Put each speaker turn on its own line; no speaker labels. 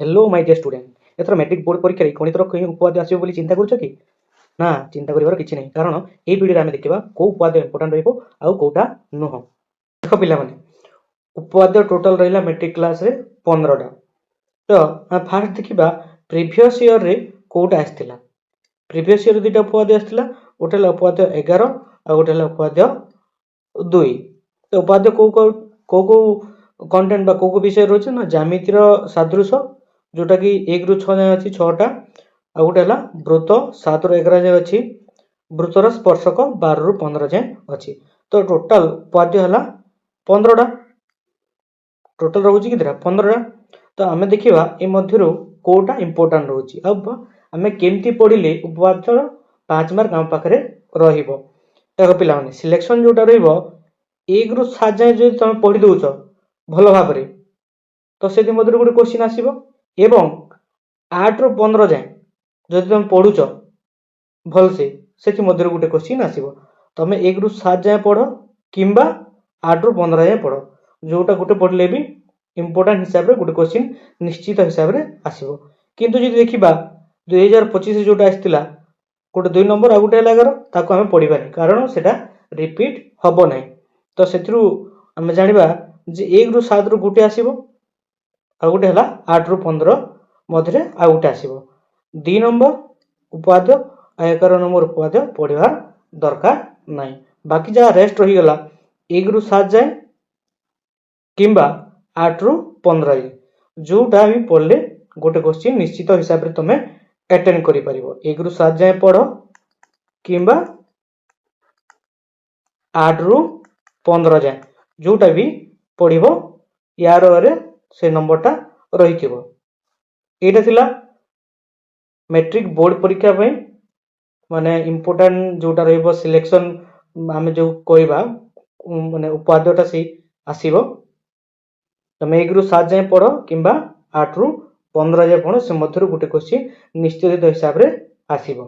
Hello my dear student एथर matric board परीक्षा गणितर कहीं उपाध्याय आसो बोली चिंता करूछ कि ना चिंता करिवार किछि नै कारण ए वीडियो आमे देखिबा को उपाध्याय इंपोर्टेंट रहइबो आ कोटा नुह देखो पिला माने उपाध्याय टोटल रहिला मैट्रिक क्लास रे 15 टा तो आ फास्ट देखिबा प्रीवियस ईयर रे कोटा आस्थिला प्रीवियस ईयर दुटा उपाध्याय आस्थिला गोटेला उपाध्याय 11 आ गोटेला उपाध्याय 2 तो उपाध्याय को कंटेंट बा को विषय रहछ ना ज्यामितिर सादृश जोटा कि 1 रु 6 जाय अछि 6 टा आ गोटे हला वृत्त 7 रु 11 जाय अछि वृत्तर स्पर्शक 12 रु 15 जाय अछि तो टोटल उपाध्याय हला 15 टा टोटल रहउची कितरा 15 टा तो हमें देखिबा ए मध्यरु कोटा इंपोर्टेंट रहउची अब हमें केमती पढिले उपाध्याय 5 मार्क हम पाखरे रहिबो देखो पिला माने सिलेक्शन जोटा रहइबो 1 रु 7 जाय जे तुम पढि दउछो भलो भाबरे तो सेति मध्यरु गोटे क्वेश्चन आसीबो एवं 8 रु 15 जाए जदि तुम पढुछ भल से मध्यरु गोटे क्वेश्चन आसीबो तमे 1 रु 7 जाए पढो किंबा 8 रु 15 जाए पढो जोटा गोटे पढले भी इंपोर्टेंट हिसाब रे गोटे क्वेश्चन निश्चित हिसाब रे आसीबो किंतु जदि देखिबा 2025 जोटा आस्थिला गोटे 2 नंबर आ गोटे लागर ताको हमें पढिबानी कारण सेटा रिपीट हबो नै तो सेथिरु हमें जानिबा जे 1 रु 7 रु गोटे आसीबो आ गोटे हला 8 रु 15 मधरे आ गोटे आसीबो 2 नंबर उपाध्याय आ 11 नंबर उपाध्याय पढिबार दरकार नाही बाकी जा रेस्ट रही गला 1 रु 7 जाए किंबा 8 रु 15 जाए जोटा भी पढले गोटे क्वेश्चन निश्चित हिसाब रे तमे अटेंड करि परिबो 1 रु 7 जाए पढो किंबा 8 रु 15 जाए जोटा भी पढिबो यार रे से नंबरटा रहिथिबो एटा थिला मैट्रिक बोर्ड परीक्षा पई माने इंपोर्टेंट जोटा रहइबो सिलेक्शन आमे जो कहबा माने उपाध्यायटा से आसीबो तमे 1 रु 7 जाए पढो किंबा 8 रु 15 जाए पढो से मध्यरु गोटे क्वेश्चन निश्चित हिसाब रे आसीबो।